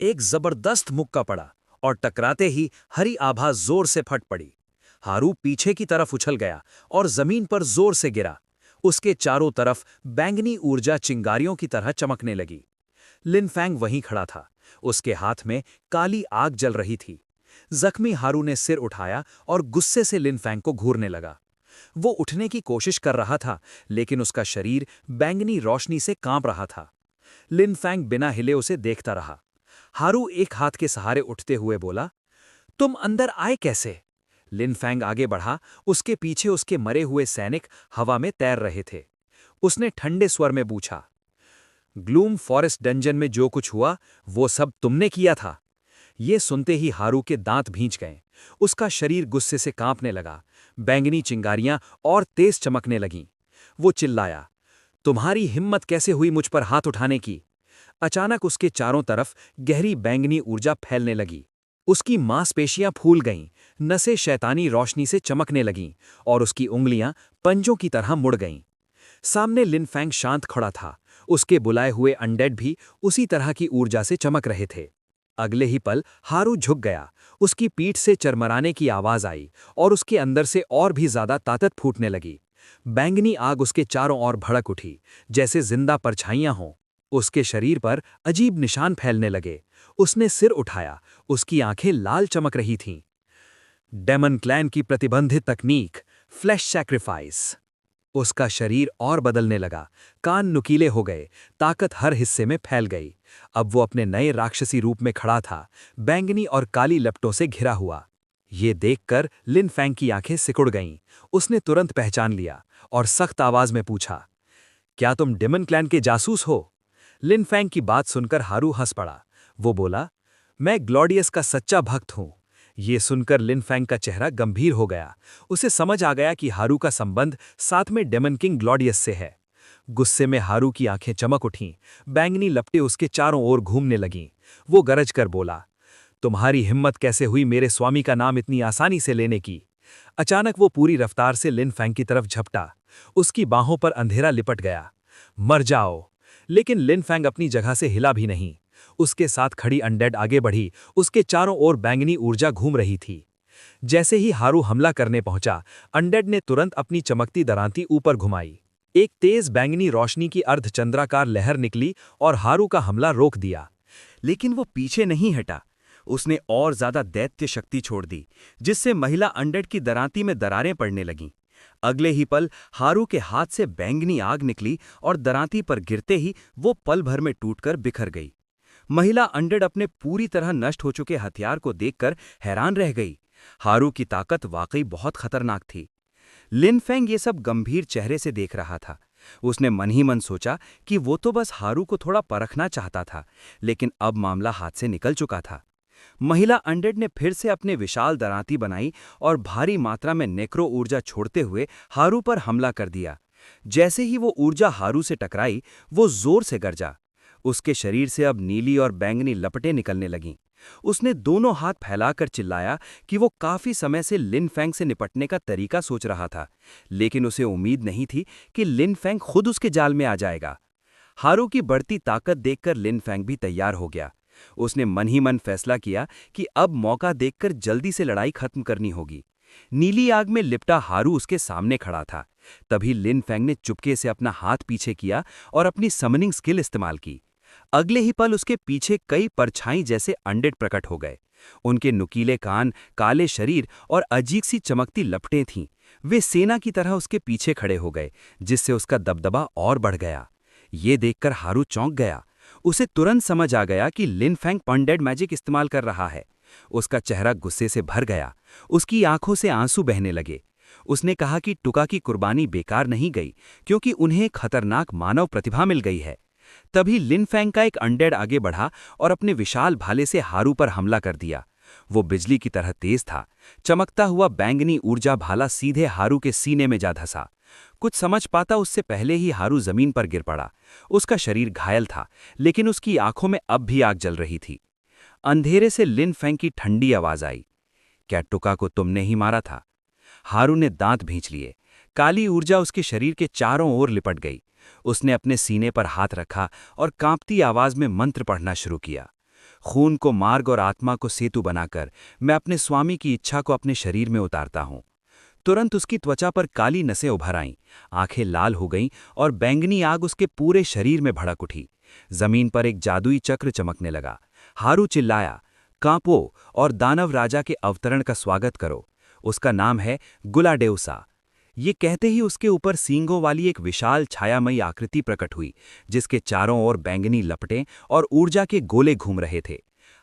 एक जबरदस्त मुक्का पड़ा और टकराते ही हरी आभा जोर से फट पड़ी। हारू पीछे की तरफ उछल गया और जमीन पर जोर से गिरा। उसके चारों तरफ बैंगनी ऊर्जा चिंगारियों की तरह चमकने लगी। लिनफैंग वहीं खड़ा था। उसके हाथ में काली आग जल रही थी। जख्मी हारू ने सिर उठाया और गुस्से से लिनफैंग को घूरने लगा। वो उठने की कोशिश कर रहा था, लेकिन उसका शरीर बैंगनी रोशनी से कांप रहा था। लिनफैंग बिना हिले उसे देखता रहा। हारू एक हाथ के सहारे उठते हुए बोला, तुम अंदर आए कैसे? लिनफैंग आगे बढ़ा। उसके पीछे उसके मरे हुए सैनिक हवा में तैर रहे थे। उसने ठंडे स्वर में पूछा, ग्लूम फॉरेस्ट डंजन में जो कुछ हुआ वो सब तुमने किया था? ये सुनते ही हारू के दांत भींच गए। उसका शरीर गुस्से से कांपने लगा। बैंगनी चिंगारियां और तेज चमकने लगीं। वो चिल्लाया, तुम्हारी हिम्मत कैसे हुई मुझ पर हाथ उठाने की? अचानक उसके चारों तरफ गहरी बैंगनी ऊर्जा फैलने लगी। उसकी मांसपेशियां फूल गईं, नसें शैतानी रोशनी से चमकने लगीं और उसकी उंगलियां पंजों की तरह मुड़ गईं। सामने लिनफैंग शांत खड़ा था। उसके बुलाए हुए अनडेड भी उसी तरह की ऊर्जा से चमक रहे थे। अगले ही पल हारू झुक गया। उसकी पीठ से चरमराने की आवाज आई और उसके अंदर से और भी ज्यादा ताकत फूटने लगी। बैंगनी आग उसके चारों ओर भड़क उठी, जैसे जिंदा परछाइयां हों। उसके शरीर पर अजीब निशान फैलने लगे। उसने सिर उठाया। उसकी आंखें लाल चमक रही थीं। डेमन क्लैन की प्रतिबंधित तकनीक, फ्लैश सैक्रिफाइस। उसका शरीर और बदलने लगा। कान नुकीले हो गए। ताकत हर हिस्से में फैल गई। अब वो अपने नए राक्षसी रूप में खड़ा था, बैंगनी और काली लपटों से घिरा हुआ। ये देखकर लिनफैंग की आंखें सिकुड़ गईं। उसने तुरंत पहचान लिया और सख्त आवाज में पूछा, क्या तुम डेमन क्लैन के जासूस हो? लिनफैंग की बात सुनकर हारू हंस पड़ा। वो बोला, मैं ग्लॉडियस का सच्चा भक्त हूं। ये सुनकर लिनफैंग का चेहरा गंभीर हो गया। उसे समझ आ गया कि हारू का संबंध साथ में डेमन किंग ग्लॉडियस से है। गुस्से में हारू की आंखें चमक उठीं। बैंगनी लपटें उसके चारों ओर घूमने लगीं। वो गरज कर बोला, तुम्हारी हिम्मत कैसे हुई मेरे स्वामी का नाम इतनी आसानी से लेने की? अचानक वो पूरी रफ्तार से लिनफैंग की तरफ झपटा। उसकी बाहों पर अंधेरा लिपट गया। मर जाओ! लेकिन लिनफैंग अपनी जगह से हिला भी नहीं। उसके साथ खड़ी अनडेड आगे बढ़ी। उसके चारों ओर बैंगनी ऊर्जा घूम रही थी। जैसे ही हारू हमला करने पहुंचा, अनडेड ने तुरंत अपनी चमकती दरांती ऊपर घुमाई। एक तेज बैंगनी रोशनी की अर्धचंद्राकार लहर निकली और हारू का हमला रोक दिया। लेकिन वो पीछे नहीं हटा। उसने और ज्यादा दैत्य शक्ति छोड़ दी, जिससे महिला अनडेड की दरांती में दरारें पड़ने लगीं। अगले ही पल हारू के हाथ से बैंगनी आग निकली और दरांती पर गिरते ही वो पल भर में टूटकर बिखर गई। महिला अनडेड अपने पूरी तरह नष्ट हो चुके हथियार को देखकर हैरान रह गई। हारू की ताकत वाकई बहुत खतरनाक थी। लिनफेंग ये सब गंभीर चेहरे से देख रहा था। उसने मन ही मन सोचा कि वो तो बस हारू को थोड़ा परखना चाहता था, लेकिन अब मामला हाथ से निकल चुका था। महिला अनडेड ने फिर से अपने विशाल दरांती बनाई और भारी मात्रा में नेक्रो ऊर्जा छोड़ते हुए हारू पर हमला कर दिया। जैसे ही वो ऊर्जा हारू से टकराई, वो जोर से गरजा। उसके शरीर से अब नीली और बैंगनी लपटें निकलने लगीं। उसने दोनों हाथ फैलाकर चिल्लाया कि वो काफी समय से लिनफेंग से निपटने का तरीका सोच रहा था, लेकिन उसे उम्मीद नहीं थी कि लिनफेंग खुद उसके जाल में आ जाएगा। हारू की बढ़ती ताकत देखकर लिनफेंग भी तैयार हो गया। उसने मन ही मन फैसला किया कि अब मौका देखकर जल्दी से लड़ाई खत्म करनी होगी। नीली आग में लिपटा हारू उसके सामने खड़ा था। तभी लिनफेंग ने चुपके से अपना हाथ पीछे किया और अपनी समनिंग स्किल इस्तेमाल की। अगले ही पल उसके पीछे कई परछाई जैसे अनडेड प्रकट हो गए। उनके नुकीले कान, काले शरीर और अजीब सी चमकती लपटें थीं। वे सेना की तरह उसके पीछे खड़े हो गए, जिससे उसका दबदबा और बढ़ गया। ये देखकर हारू चौंक गया। उसे तुरंत समझ आ गया कि लिनफेंग अनडेड मैजिक इस्तेमाल कर रहा है। उसका चेहरा गुस्से से भर गया। उसकी आंखों से आंसू बहने लगे। उसने कहा कि टुका की कुर्बानी बेकार नहीं गई, क्योंकि उन्हें एक खतरनाक मानव प्रतिभा मिल गई है। तभी लिनफेंग का एक अनडेड आगे बढ़ा और अपने विशाल भाले से हारू पर हमला कर दिया। वो बिजली की तरह तेज था। चमकता हुआ बैंगनी ऊर्जा भाला सीधे हारू के सीने में जा धंसा। कुछ समझ पाता उससे पहले ही हारू जमीन पर गिर पड़ा। उसका शरीर घायल था, लेकिन उसकी आंखों में अब भी आग जल रही थी। अंधेरे से लिनफेंग की ठंडी आवाज आई, क्या टुका को तुमने ही मारा था? हारू ने दांत भींच लिए। काली ऊर्जा उसके शरीर के चारों ओर लिपट गई। उसने अपने सीने पर हाथ रखा और कांपती आवाज में मंत्र पढ़ना शुरू किया। खून को मार्ग और आत्मा को सेतु बनाकर मैं अपने स्वामी की इच्छा को अपने शरीर में उतारता हूँ। तुरंत उसकी त्वचा पर काली नसें उभर आईं, आंखें लाल हो गईं और बैंगनी आग उसके पूरे शरीर में भड़क उठी। जमीन पर एक जादुई चक्र चमकने लगा। हारू चिल्लाया, कांपो और दानव राजा के अवतरण का स्वागत करो। उसका नाम है गुलाडेउसा। ये कहते ही उसके ऊपर सींगों वाली एक विशाल छायामयी आकृति प्रकट हुई, जिसके चारों ओर बैंगनी लपटें और ऊर्जा के गोले घूम रहे थे।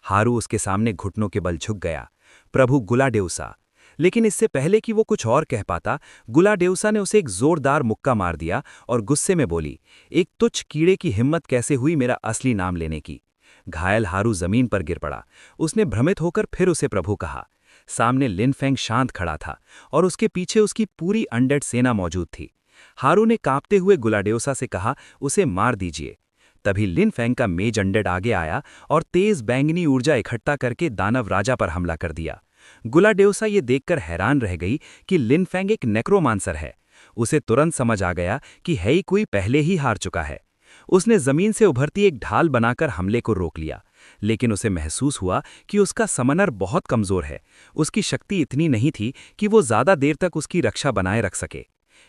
हारू उसके सामने घुटनों के बल झुक गया, प्रभु गुलाडेउसा। लेकिन इससे पहले कि वो कुछ और कह पाता, गुलाडेउसा ने उसे एक जोरदार मुक्का मार दिया और गुस्से में बोली, एक तुच्छ कीड़े की हिम्मत कैसे हुई मेरा असली नाम लेने की। घायल हारू जमीन पर गिर पड़ा। उसने भ्रमित होकर फिर उसे प्रभु कहा। सामने लिनफेंग शांत खड़ा था और उसके पीछे उसकी पूरी अनडेड सेना मौजूद थी। हारू ने कांपते हुए गुलाडेउसा से कहा, उसे मार दीजिए। तभी लिनफेंग का मेज अनडेड आगे आया और तेज बैंगनी ऊर्जा इकट्ठा करके दानव राजा पर हमला कर दिया। गुलाडेउसा ये देखकर हैरान रह गई कि लिनफेंग एक नेक्रोमांसर है। उसे तुरंत समझ आ गया कि है कोई पहले ही हार चुका है। उसने जमीन से उभरती एक ढाल बनाकर हमले को रोक लिया, लेकिन उसे महसूस हुआ कि उसका समनर बहुत कमजोर है। उसकी शक्ति इतनी नहीं थी कि वो ज्यादा देर तक उसकी रक्षा बनाए रख सके।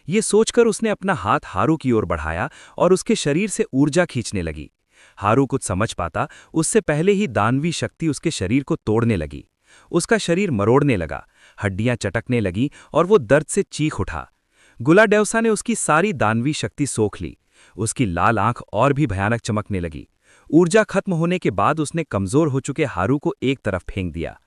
ये सोचकर उसने अपना हाथ हारू की ओर बढ़ाया और उसके शरीर से ऊर्जा खींचने लगी। हारू कुछ समझ पाता उससे पहले ही दानवी शक्ति उसके शरीर को तोड़ने लगी। उसका शरीर मरोड़ने लगा, हड्डियां चटकने लगी और वो दर्द से चीख उठा। गुलाडेउसा ने उसकी सारी दानवी शक्ति सोख ली। उसकी लाल आंख और भी भयानक चमकने लगी। ऊर्जा खत्म होने के बाद उसने कमजोर हो चुके हारू को एक तरफ फेंक दिया।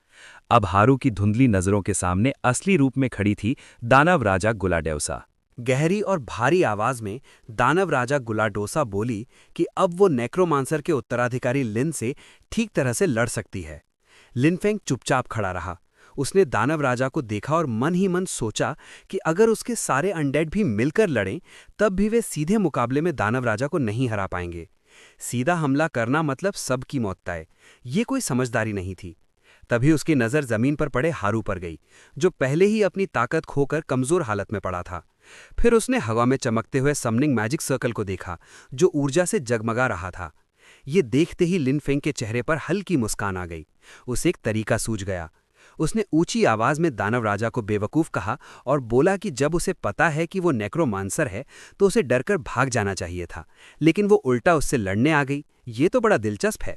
अब हारू की धुंधली नजरों के सामने असली रूप में खड़ी थी दानव राजा गुलाडेउसा। गहरी और भारी आवाज में दानव राजा गुलाडोसा बोली कि अब वो नेक्रोमांसर के उत्तराधिकारी लिन से ठीक तरह से लड़ सकती है। लिनफेंग चुपचाप खड़ा रहा। उसने दानव राजा को देखा और मन ही मन सोचा कि अगर उसके सारे अनडेड भी मिलकर लड़ें, तब भी वे सीधे मुकाबले में दानव राजा को नहीं हरा पाएंगे। सीधा हमला करना मतलब सबकी मौत तय। ये कोई समझदारी नहीं थी। तभी उसकी नजर जमीन पर पड़े हारू पर गई, जो पहले ही अपनी ताकत खोकर कमजोर हालत में पड़ा था। फिर उसने हवा में चमकते हुए समनिंग मैजिक सर्कल को देखा, जो ऊर्जा से जगमगा रहा था। ये देखते ही लिनफेंग के चेहरे पर हल्की मुस्कान आ गई। उसे एक तरीका सूझ गया। उसने ऊंची आवाज में दानव राजा को बेवकूफ कहा और बोला कि जब उसे पता है कि वो नेक्रोमांसर है तो उसे डरकर भाग जाना चाहिए था, लेकिन वो उल्टा उससे लड़ने आ गई। ये तो बड़ा दिलचस्प है।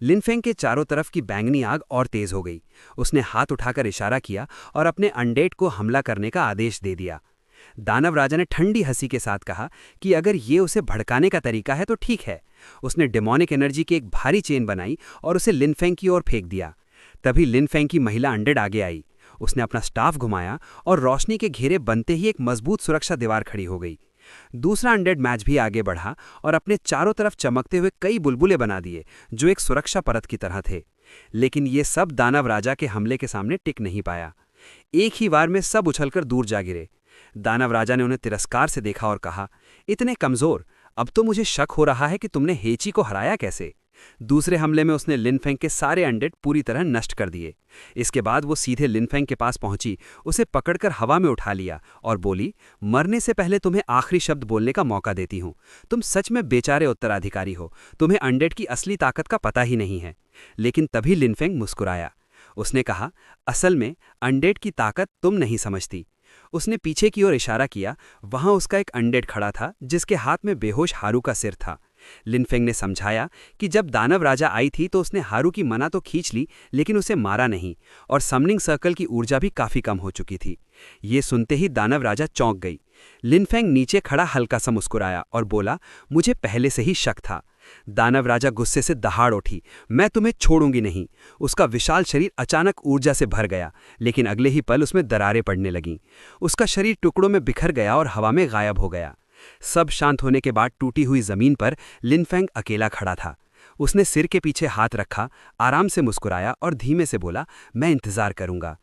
लिनफेंग के चारों तरफ की बैंगनी आग और तेज हो गई। उसने हाथ उठाकर इशारा किया और अपने अनडेड को हमला करने का आदेश दे दिया। दानव राजा ने ठंडी हंसी के साथ कहा कि अगर ये उसे भड़काने का तरीका है तो ठीक है। उसने डेमोनिक एनर्जी की एक भारी चेन बनाई और उसे लिनफेंग की ओर फेंक दिया। तभी लिनफेंग की महिला अनडेड आगे आई। उसने अपना स्टाफ घुमाया और रोशनी के घेरे बनते ही एक मजबूत सुरक्षा दीवार खड़ी हो गई। दूसरा अनडेड मैच भी आगे बढ़ा और अपने चारों तरफ चमकते हुए कई बुलबुले बना दिए, जो एक सुरक्षा परत की तरह थे। लेकिन ये सब दानव राजा के हमले के सामने टिक नहीं पाया। एक ही बार में सब उछलकर दूर जा गिरे। दानव राजा ने उन्हें तिरस्कार से देखा और कहा, इतने कमजोर, अब तो मुझे शक हो रहा है कि तुमने हेची को हराया कैसे। दूसरे हमले में उसने लिनफेंग के सारे अनडेड पूरी तरह नष्ट कर दिए। इसके बाद वो सीधे लिनफेंग के पास पहुंची, उसे पकड़कर हवा में उठा लिया और बोली, मरने से पहले तुम्हें आखिरी शब्द बोलने का मौका देती हूं। तुम सच में बेचारे उत्तराधिकारी हो। तुम्हें अनडेड की असली ताकत का पता ही नहीं है। लेकिन तभी लिनफेंग मुस्कुराया। उसने कहा, असल में अनडेड की ताकत तुम नहीं समझती। उसने पीछे की ओर इशारा किया। वहां उसका एक अनडेड खड़ा था, जिसके हाथ में बेहोश हारू का सिर था। लिनफेंग ने समझाया कि जब दानव राजा आई थी तो उसने हारू की मना तो खींच ली, लेकिन उसे मारा नहीं, और समनिंग सर्कल की ऊर्जा भी काफी कम हो चुकी थी। ये सुनते ही दानव राजा चौंक गई। लिनफेंग नीचे खड़ा हल्का सा मुस्कुराया और बोला, मुझे पहले से ही शक था। दानव राजा गुस्से से दहाड़ उठी, मैं तुम्हें छोड़ूंगी नहीं। उसका विशाल शरीर अचानक ऊर्जा से भर गया, लेकिन अगले ही पल उसमें दरारें पड़ने लगीं। उसका शरीर टुकड़ों में बिखर गया और हवा में गायब हो गया। सब शांत होने के बाद टूटी हुई जमीन पर लिनफेंग अकेला खड़ा था। उसने सिर के पीछे हाथ रखा, आराम से मुस्कुराया और धीमे से बोला, मैं इंतजार करूंगा।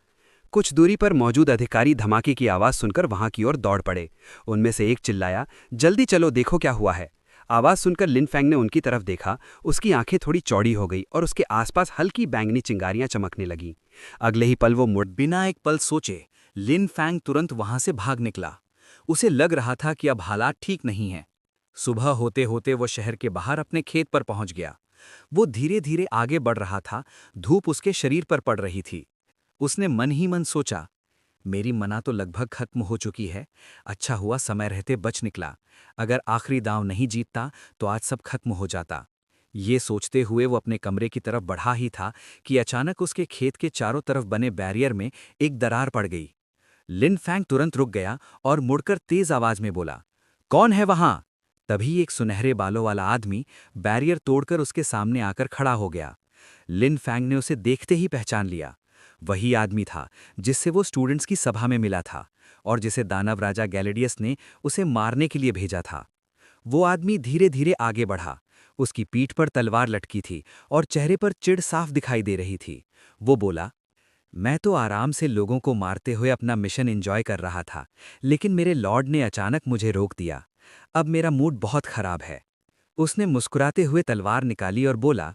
कुछ दूरी पर मौजूद अधिकारी धमाके की आवाज सुनकर वहां की ओर दौड़ पड़े। उनमें से एक चिल्लाया, जल्दी चलो, देखो क्या हुआ है। आवाज सुनकर लिनफेंग ने उनकी तरफ देखा। उसकी आंखें थोड़ी चौड़ी हो गई और उसके आसपास हल्की बैंगनी चिंगारियां चमकने लगीं। अगले ही पल वो मुड़। बिना एक पल सोचे लिनफेंग तुरंत वहां से भाग निकला। उसे लग रहा था कि अब हालात ठीक नहीं हैं। सुबह होते होते वो शहर के बाहर अपने खेत पर पहुंच गया। वो धीरे धीरे आगे बढ़ रहा था, धूप उसके शरीर पर पड़ रही थी। उसने मन ही मन सोचा, मेरी मना तो लगभग खत्म हो चुकी है। अच्छा हुआ समय रहते बच निकला। अगर आखिरी दांव नहीं जीतता तो आज सब खत्म हो जाता। ये सोचते हुए वो अपने कमरे की तरफ बढ़ा ही था कि अचानक उसके खेत के चारों तरफ बने बैरियर में एक दरार पड़ गई। लिन फैंग तुरंत रुक गया और मुड़कर तेज आवाज में बोला, कौन है वहां? तभी एक सुनहरे बालों वाला आदमी बैरियर तोड़कर उसके सामने आकर खड़ा हो गया। लिन फैंग ने उसे देखते ही पहचान लिया। वही आदमी था जिससे वो स्टूडेंट्स की सभा में मिला था और जिसे दानव राजा गैलेडियस ने उसे मारने के लिए भेजा था। वो आदमी धीरे धीरे आगे बढ़ा। उसकी पीठ पर तलवार लटकी थी और चेहरे पर चिढ़ साफ दिखाई दे रही थी। वो बोला, मैं तो आराम से लोगों को मारते हुए अपना मिशन एंजॉय कर रहा था, लेकिन मेरे लॉर्ड ने अचानक मुझे रोक दिया। अब मेरा मूड बहुत खराब है। उसने मुस्कुराते हुए तलवार निकाली और बोला,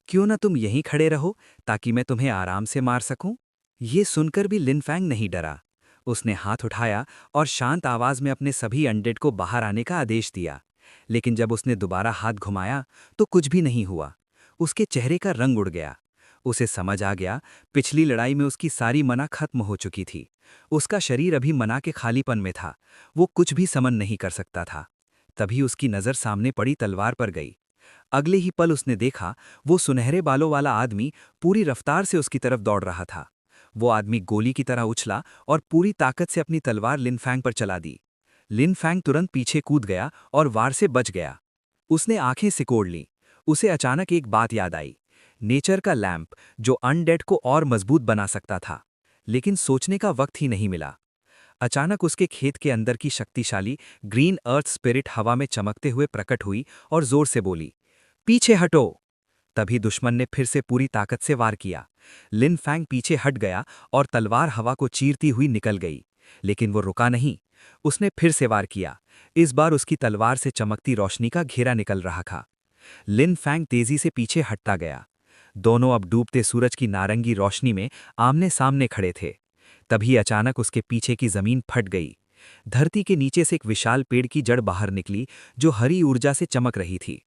क्यों ना तुम यहीं खड़े रहो ताकि मैं तुम्हें आराम से मार सकूं? ये सुनकर भी लिन फैंग नहीं डरा। उसने हाथ उठाया और शांत आवाज में अपने सभी अनडेड को बाहर आने का आदेश दिया। लेकिन जब उसने दोबारा हाथ घुमाया तो कुछ भी नहीं हुआ। उसके चेहरे का रंग उड़ गया। उसे समझ आ गया, पिछली लड़ाई में उसकी सारी मना खत्म हो चुकी थी। उसका शरीर अभी मना के खालीपन में था। वो कुछ भी समन नहीं कर सकता था। तभी उसकी नज़र सामने पड़ी तलवार पर गई। अगले ही पल उसने देखा, वो सुनहरे बालों वाला आदमी पूरी रफ्तार से उसकी तरफ दौड़ रहा था। वो आदमी गोली की तरह उछला और पूरी ताकत से अपनी तलवार लिन फैंग पर चला दी। लिन फैंग तुरंत पीछे कूद गया और वार से बच गया। उसने आंखें सिकोड़ लीं। उसे अचानक एक बात याद आई, नेचर का लैंप जो अनडेड को और मजबूत बना सकता था। लेकिन सोचने का वक्त ही नहीं मिला। अचानक उसके खेत के अंदर की शक्तिशाली ग्रीन अर्थ स्पिरिट हवा में चमकते हुए प्रकट हुई और जोर से बोली, पीछे हटो। तभी दुश्मन ने फिर से पूरी ताकत से वार किया। लिन फैंग पीछे हट गया और तलवार हवा को चीरती हुई निकल गई। लेकिन वो रुका नहीं। उसने फिर से वार किया। इस बार उसकी तलवार से चमकती रोशनी का घेरा निकल रहा था। लिन फैंग तेजी से पीछे हटता गया। दोनों अब डूबते सूरज की नारंगी रोशनी में आमने सामने खड़े थे। तभी अचानक उसके पीछे की जमीन फट गई। धरती के नीचे से एक विशाल पेड़ की जड़ बाहर निकली जो हरी ऊर्जा से चमक रही थी।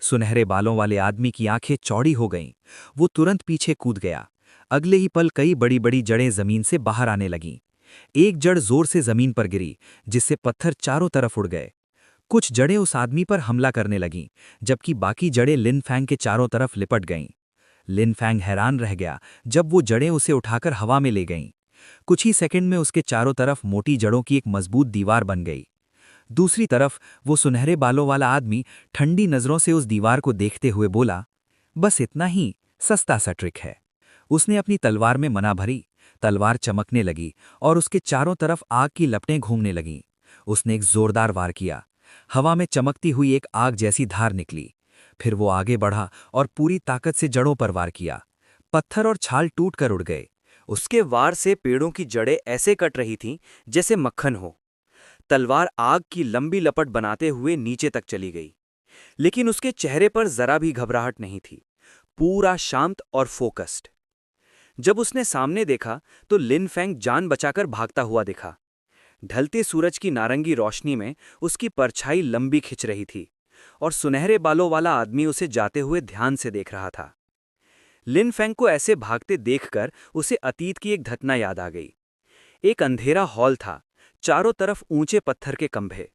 सुनहरे बालों वाले आदमी की आंखें चौड़ी हो गईं। वो तुरंत पीछे कूद गया। अगले ही पल कई बड़ी बड़ी जड़ें जमीन से बाहर आने लगीं। एक जड़ जोर से जमीन पर गिरी, जिससे पत्थर चारों तरफ उड़ गए। कुछ जड़ें उस आदमी पर हमला करने लगीं, जबकि बाकी जड़ें लिन फैंग के चारों तरफ लिपट गईं। लिन फैंग हैरान रह गया जब वो जड़ें उसे उठाकर हवा में ले गईं। कुछ ही सेकंड में उसके चारों तरफ मोटी जड़ों की एक मजबूत दीवार बन गई। दूसरी तरफ वो सुनहरे बालों वाला आदमी ठंडी नजरों से उस दीवार को देखते हुए बोला, बस इतना ही, सस्ता सा ट्रिक है। उसने अपनी तलवार में मना भरी। तलवार चमकने लगी और उसके चारों तरफ आग की लपटें घूमने लगीं। उसने एक जोरदार वार किया। हवा में चमकती हुई एक आग जैसी धार निकली। फिर वो आगे बढ़ा और पूरी ताकत से जड़ों पर वार किया। पत्थर और छाल टूटकर उड़ गए। उसके वार से पेड़ों की जड़ें ऐसे कट रही थीं जैसे मक्खन हो। तलवार आग की लंबी लपट बनाते हुए नीचे तक चली गई, लेकिन उसके चेहरे पर जरा भी घबराहट नहीं थी, पूरा शांत और फोकस्ड। जब उसने सामने देखा तो लिन फैंग जान बचाकर भागता हुआ दिखा। ढलते सूरज की नारंगी रोशनी में उसकी परछाई लंबी खिंच रही थी और सुनहरे बालों वाला आदमी उसे जाते हुए ध्यान से देख रहा था। लिन फैंग को ऐसे भागते देखकर उसे अतीत की एक घटना याद आ गई। एक अंधेरा हॉल था, चारों तरफ ऊंचे पत्थर के खंभे।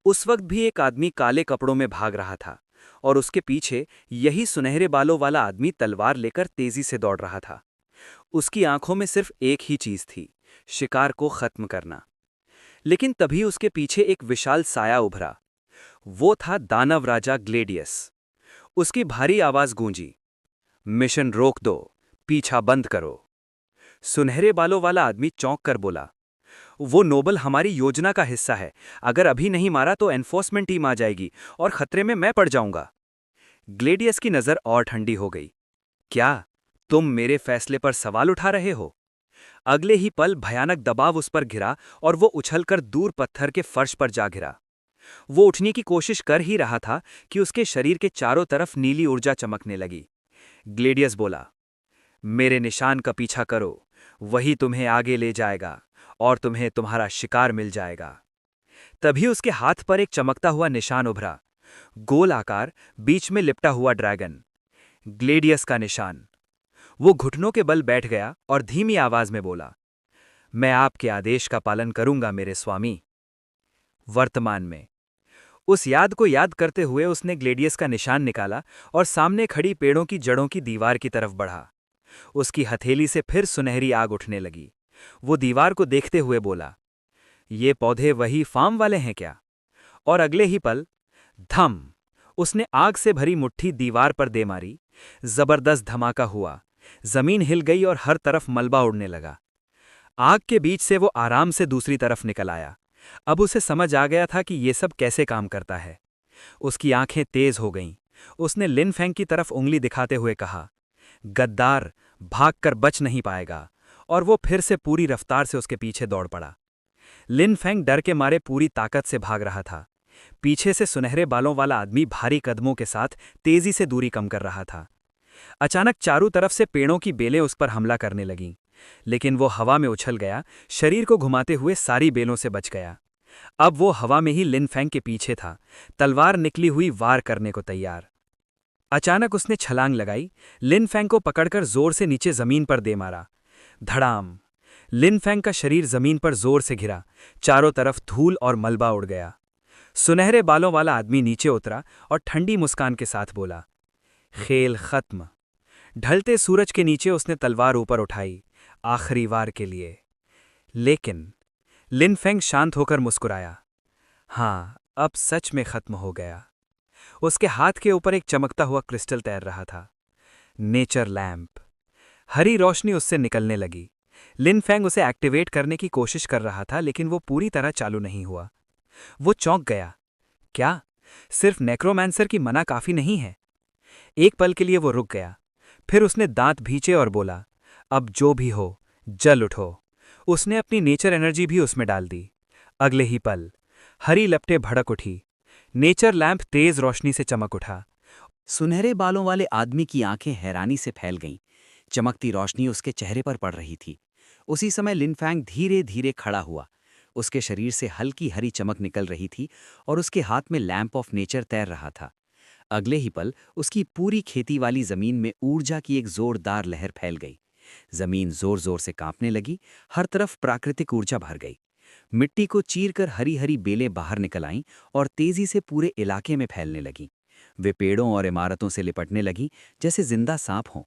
उस वक्त भी एक आदमी काले कपड़ों में भाग रहा था और उसके पीछे यही सुनहरे बालों वाला आदमी तलवार लेकर तेजी से दौड़ रहा था। उसकी आंखों में सिर्फ एक ही चीज थी, शिकार को खत्म करना। लेकिन तभी उसके पीछे एक विशाल साया उभरा। वो था दानव राजा ग्लेडियस। उसकी भारी आवाज गूंजी, मिशन रोक दो, पीछा बंद करो। सुनहरे बालों वाला आदमी चौंक कर बोला, वो नोबल हमारी योजना का हिस्सा है। अगर अभी नहीं मारा तो एनफोर्समेंट टीम आ जाएगी और खतरे में मैं पड़ जाऊंगा। ग्लेडियस की नजर और ठंडी हो गई। क्या तुम मेरे फैसले पर सवाल उठा रहे हो? अगले ही पल भयानक दबाव उस पर घिरा और वो उछलकर दूर पत्थर के फर्श पर जा गिरा। वो उठने की कोशिश कर ही रहा था कि उसके शरीर के चारों तरफ नीली ऊर्जा चमकने लगी। ग्लेडियस बोला, मेरे निशान का पीछा करो, वही तुम्हें आगे ले जाएगा और तुम्हें तुम्हारा शिकार मिल जाएगा। तभी उसके हाथ पर एक चमकता हुआ निशान उभरा, गोल आकार, बीच में लिपटा हुआ ड्रैगन। ग्लेडियस का निशान। वो घुटनों के बल बैठ गया और धीमी आवाज में बोला, मैं आपके आदेश का पालन करूंगा मेरे स्वामी। वर्तमान में उस याद को याद करते हुए उसने ग्लेडियस का निशान निकाला और सामने खड़ी पेड़ों की जड़ों की दीवार की तरफ बढ़ा। उसकी हथेली से फिर सुनहरी आग उठने लगी। वो दीवार को देखते हुए बोला, ये पौधे वही फार्म वाले हैं क्या? और अगले ही पल धम, उसने आग से भरी मुट्ठी दीवार पर दे मारी। जबरदस्त धमाका हुआ, जमीन हिल गई और हर तरफ मलबा उड़ने लगा। आग के बीच से वो आराम से दूसरी तरफ निकल आया। अब उसे समझ आ गया था कि ये सब कैसे काम करता है। उसकी आंखें तेज हो गईं। उसने लिन फेंग की तरफ उंगली दिखाते हुए कहा, गद्दार भागकर बच नहीं पाएगा। और वो फिर से पूरी रफ्तार से उसके पीछे दौड़ पड़ा। लिन फेंग डर के मारे पूरी ताकत से भाग रहा था। पीछे से सुनहरे बालों वाला आदमी भारी कदमों के साथ तेजी से दूरी कम कर रहा था। अचानक चारों तरफ से पेड़ों की बेलें उस पर हमला करने लगीं, लेकिन वो हवा में उछल गया, शरीर को घुमाते हुए सारी बेलों से बच गया। अब वो हवा में ही लिन फेंग के पीछे था, तलवार निकली हुई वार करने को तैयार। अचानक उसने छलांग लगाई, लिन फेंग को पकड़कर जोर से नीचे जमीन पर दे मारा। धड़ाम, लिन फेंग का शरीर जमीन पर जोर से घिरा। चारों तरफ धूल और मलबा उड़ गया। सुनहरे बालों वाला आदमी नीचे उतरा और ठंडी मुस्कान के साथ बोला, खेल खत्म। ढलते सूरज के नीचे उसने तलवार ऊपर उठाई, आखिरी वार के लिए। लेकिन लिन फेंग शांत होकर मुस्कुराया। हाँ, अब सच में खत्म हो गया। उसके हाथ के ऊपर एक चमकता हुआ क्रिस्टल तैर रहा था, नेचर लैंप। हरी रोशनी उससे निकलने लगी। लिन फेंग उसे एक्टिवेट करने की कोशिश कर रहा था, लेकिन वो पूरी तरह चालू नहीं हुआ। वो चौंक गया। क्या सिर्फ नेक्रोमांसर की मना काफी नहीं है? एक पल के लिए वो रुक गया। फिर उसने दांत भींचे और बोला, अब जो भी हो, जल उठो। उसने अपनी नेचर एनर्जी भी उसमें डाल दी। अगले ही पल हरी लपटें भड़क उठी। नेचर लैंप तेज रोशनी से चमक उठा। सुनहरे बालों वाले आदमी की आंखें हैरानी से फैल गईं। चमकती रोशनी उसके चेहरे पर पड़ रही थी। उसी समय लिन फेंग धीरे धीरे खड़ा हुआ। उसके शरीर से हल्की हरी चमक निकल रही थी और उसके हाथ में लैंप ऑफ नेचर तैर रहा था। अगले ही पल उसकी पूरी खेती वाली जमीन में ऊर्जा की एक जोरदार लहर फैल गई। जमीन जोर जोर से कांपने लगी। हर तरफ प्राकृतिक ऊर्जा भर गई। मिट्टी को चीरकर हरी हरी बेलें बाहर निकल आईं और तेजी से पूरे इलाके में फैलने लगीं। वे पेड़ों और इमारतों से लिपटने लगीं जैसे जिंदा सांप हों।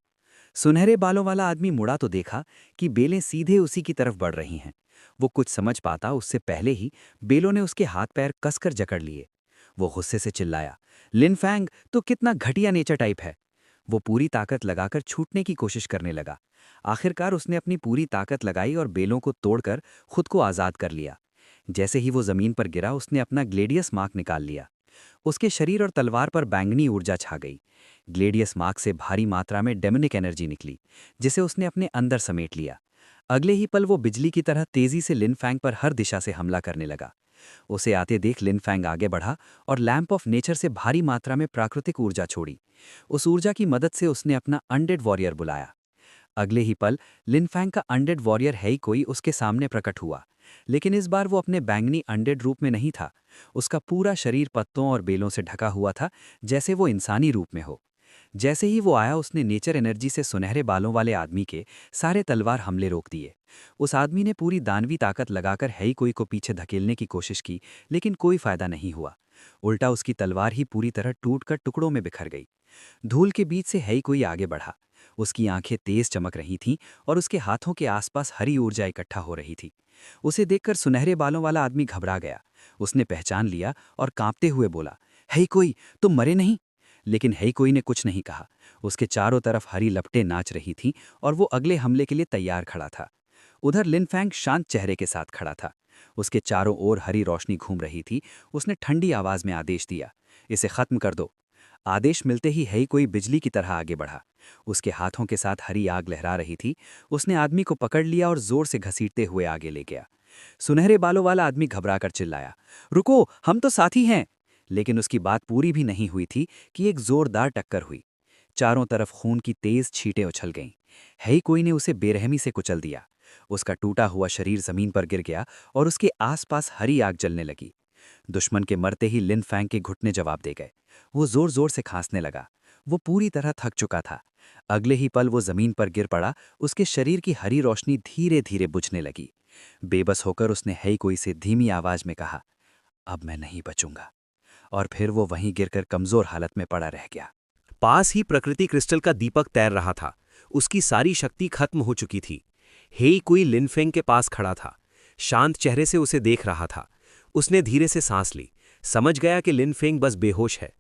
सुनहरे बालों वाला आदमी मुड़ा तो देखा कि बेलें सीधे उसी की तरफ बढ़ रही हैं। वो कुछ समझ पाता उससे पहले ही बेलों ने उसके हाथ पैर कसकर जकड़ लिए। वो गुस्से से चिल्लाया, लिन फेंग तो कितना घटिया नेचर टाइप है। वो पूरी ताकत लगाकर छूटने की कोशिश करने लगा। आखिरकार उसने अपनी पूरी ताकत लगाई और बेलों को तोड़कर खुद को आज़ाद कर लिया। जैसे ही वो जमीन पर गिरा, उसने अपना ग्लेडियस मार्क निकाल लिया। उसके शरीर और तलवार पर बैंगनी ऊर्जा छा गई। ग्लेडियस मार्क से भारी मात्रा में डेमोनिक एनर्जी निकली, जिसे उसने अपने अंदर समेट लिया। अगले ही पल वो बिजली की तरह तेजी से लिन फेंग पर हर दिशा से हमला करने लगा। उसे आते देख लिन फेंग आगे बढ़ा और लैंप ऑफ नेचर से भारी मात्रा में प्राकृतिक ऊर्जा छोड़ी। उस ऊर्जा की मदद से उसने अपना अनडेड वॉरियर बुलाया। अगले ही पल लिन फेंग का अनडेड वॉरियर है ही कोई उसके सामने प्रकट हुआ, लेकिन इस बार वो अपने बैंगनी अनडेड रूप में नहीं था। उसका पूरा शरीर पत्तों और बेलों से ढका हुआ था, जैसे वो इंसानी रूप में हो। जैसे ही वो आया, उसने नेचर एनर्जी से सुनहरे बालों वाले आदमी के सारे तलवार हमले रोक दिए। उस आदमी ने पूरी दानवी ताकत लगाकर है कोई को पीछे धकेलने की कोशिश की, लेकिन कोई फायदा नहीं हुआ। उल्टा उसकी तलवार ही पूरी तरह टूटकर टुकड़ों में बिखर गई। धूल के बीच से है कोई आगे बढ़ा। उसकी आंखें तेज चमक रही थीं और उसके हाथों के आसपास हरी ऊर्जा इकट्ठा हो रही थी। उसे देखकर सुनहरे बालों वाला आदमी घबरा गया। उसने पहचान लिया और कांपते हुए बोला, है कोई, तुम मरे नहीं? लेकिन है कोई ने कुछ नहीं कहा। उसके चारों तरफ हरी लपटें नाच रही थीं और वो अगले हमले के लिए तैयार खड़ा था। उधर लिन फेंग शांत चेहरे के साथ खड़ा था। उसके चारों ओर हरी रोशनी घूम रही थी। उसने ठंडी आवाज में आदेश दिया, इसे खत्म कर दो। आदेश मिलते ही है कोई बिजली की तरह आगे बढ़ा। उसके हाथों के साथ हरी आग लहरा रही थी। उसने आदमी को पकड़ लिया और जोर से घसीटते हुए आगे ले गया। सुनहरे बालों वाला आदमी घबराकर चिल्लाया, रुको, हम तो साथी हैं। लेकिन उसकी बात पूरी भी नहीं हुई थी कि एक जोरदार टक्कर हुई। चारों तरफ खून की तेज छींटें उछल गईं। है कोई ने उसे बेरहमी से कुचल दिया। उसका टूटा हुआ शरीर जमीन पर गिर गया और उसके आसपास हरी आग जलने लगी। दुश्मन के मरते ही लिन फेंग के घुटने जवाब दे गए। वो जोर जोर से खांसने लगा। वो पूरी तरह थक चुका था। अगले ही पल वो जमीन पर गिर पड़ा, उसके शरीर की हरी रोशनी धीरे धीरे बुझने लगी। बेबस होकर उसने हेईकुई से धीमी आवाज में कहा, अब मैं नहीं बचूंगा। और फिर वो वहीं गिरकर कमजोर हालत में पड़ा रह गया। पास ही प्रकृति क्रिस्टल का दीपक तैर रहा था। उसकी सारी शक्ति खत्म हो चुकी थी। हेईकुई लिनफेंग के पास खड़ा था, शांत चेहरे से उसे देख रहा था। उसने धीरे से सांस ली, समझ गया कि लिनफेंग बस बेहोश है।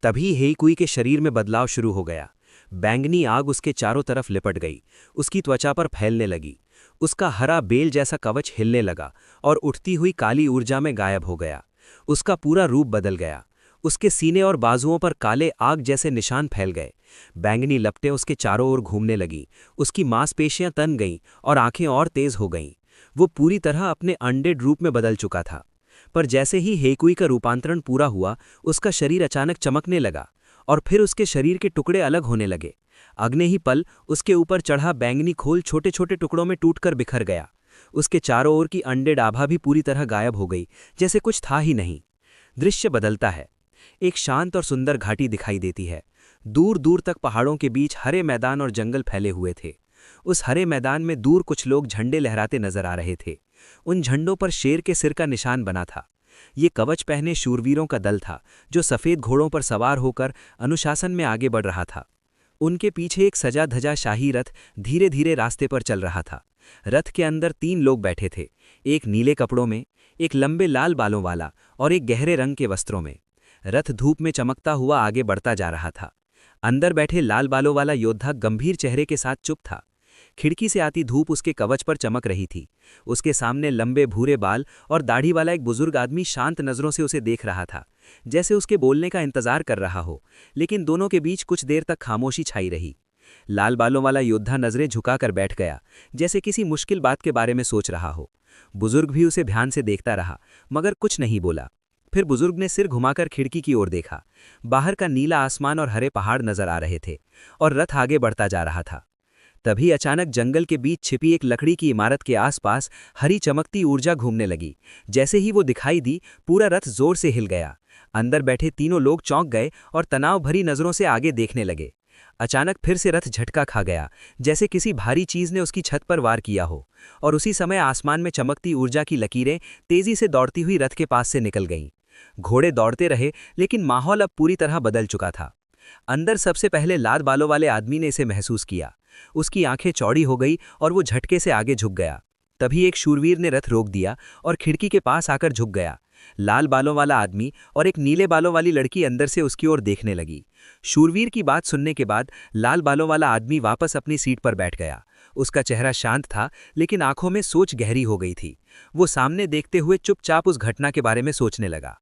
तभी हेईकुई के शरीर में बदलाव शुरू हो गया। बैंगनी आग उसके चारों तरफ लिपट गई, उसकी त्वचा पर फैलने लगी। उसका हरा बेल जैसा कवच हिलने लगा और उठती हुई काली ऊर्जा में गायब हो गया। उसका पूरा रूप बदल गया। उसके सीने और बाजुओं पर काले आग जैसे निशान फैल गए। बैंगनी लपटें उसके चारों ओर घूमने लगीं। उसकी मांसपेशियां तन गईं और आंखें और तेज हो गईं। वो पूरी तरह अपने अनडेड रूप में बदल चुका था। पर जैसे ही हेईकुई का रूपांतरण पूरा हुआ, उसका शरीर अचानक चमकने लगा और फिर उसके शरीर के टुकड़े अलग होने लगे। अगले ही पल उसके ऊपर चढ़ा बैंगनी खोल छोटे छोटे टुकड़ों में टूटकर बिखर गया। उसके चारों ओर की अनडेड आभा भी पूरी तरह गायब हो गई, जैसे कुछ था ही नहीं। दृश्य बदलता है। एक शांत और सुंदर घाटी दिखाई देती है। दूर दूर तक पहाड़ों के बीच हरे मैदान और जंगल फैले हुए थे। उस हरे मैदान में दूर कुछ लोग झंडे लहराते नजर आ रहे थे। उन झंडों पर शेर के सिर का निशान बना था। ये कवच पहने शूरवीरों का दल था, जो सफेद घोड़ों पर सवार होकर अनुशासन में आगे बढ़ रहा था। उनके पीछे एक सजा धजा शाही रथ धीरे धीरे रास्ते पर चल रहा था। रथ के अंदर 3 लोग बैठे थे, एक नीले कपड़ों में, एक लंबे लाल बालों वाला और एक गहरे रंग के वस्त्रों में। रथ धूप में चमकता हुआ आगे बढ़ता जा रहा था। अंदर बैठे लाल बालों वाला योद्धा गंभीर चेहरे के साथ चुप था। खिड़की से आती धूप उसके कवच पर चमक रही थी। उसके सामने लंबे भूरे बाल और दाढ़ी वाला एक बुजुर्ग आदमी शांत नजरों से उसे देख रहा था, जैसे उसके बोलने का इंतजार कर रहा हो। लेकिन दोनों के बीच कुछ देर तक खामोशी छाई रही। लाल बालों वाला योद्धा नजरें झुकाकर बैठ गया, जैसे किसी मुश्किल बात के बारे में सोच रहा हो। बुजुर्ग भी उसे ध्यान से देखता रहा, मगर कुछ नहीं बोला। फिर बुजुर्ग ने सिर घुमाकर खिड़की की ओर देखा। बाहर का नीला आसमान और हरे पहाड़ नजर आ रहे थे और रथ आगे बढ़ता जा रहा था। तभी अचानक जंगल के बीच छिपी एक लकड़ी की इमारत के आसपास हरी चमकती ऊर्जा घूमने लगी। जैसे ही वो दिखाई दी, पूरा रथ जोर से हिल गया। अंदर बैठे तीनों लोग चौंक गए और तनाव भरी नजरों से आगे देखने लगे। अचानक फिर से रथ झटका खा गया, जैसे किसी भारी चीज ने उसकी छत पर वार किया हो। और उसी समय आसमान में चमकती ऊर्जा की लकीरें तेजी से दौड़ती हुई रथ के पास से निकल गईं। घोड़े दौड़ते रहे, लेकिन माहौल अब पूरी तरह बदल चुका था। अंदर सबसे पहले लाल बालों वाले आदमी ने इसे महसूस किया। उसकी आंखें चौड़ी हो गई और वो झटके से आगे झुक गया। तभी एक शूरवीर ने रथ रोक दिया और खिड़की के पास आकर झुक गया। लाल बालों वाला आदमी और एक नीले बालों वाली लड़की अंदर से उसकी ओर देखने लगी। शूरवीर की बात सुनने के बाद लाल बालों वाला आदमी वापस अपनी सीट पर बैठ गया। उसका चेहरा शांत था, लेकिन आंखों में सोच गहरी हो गई थी। वो सामने देखते हुए चुपचाप उस घटना के बारे में सोचने लगा।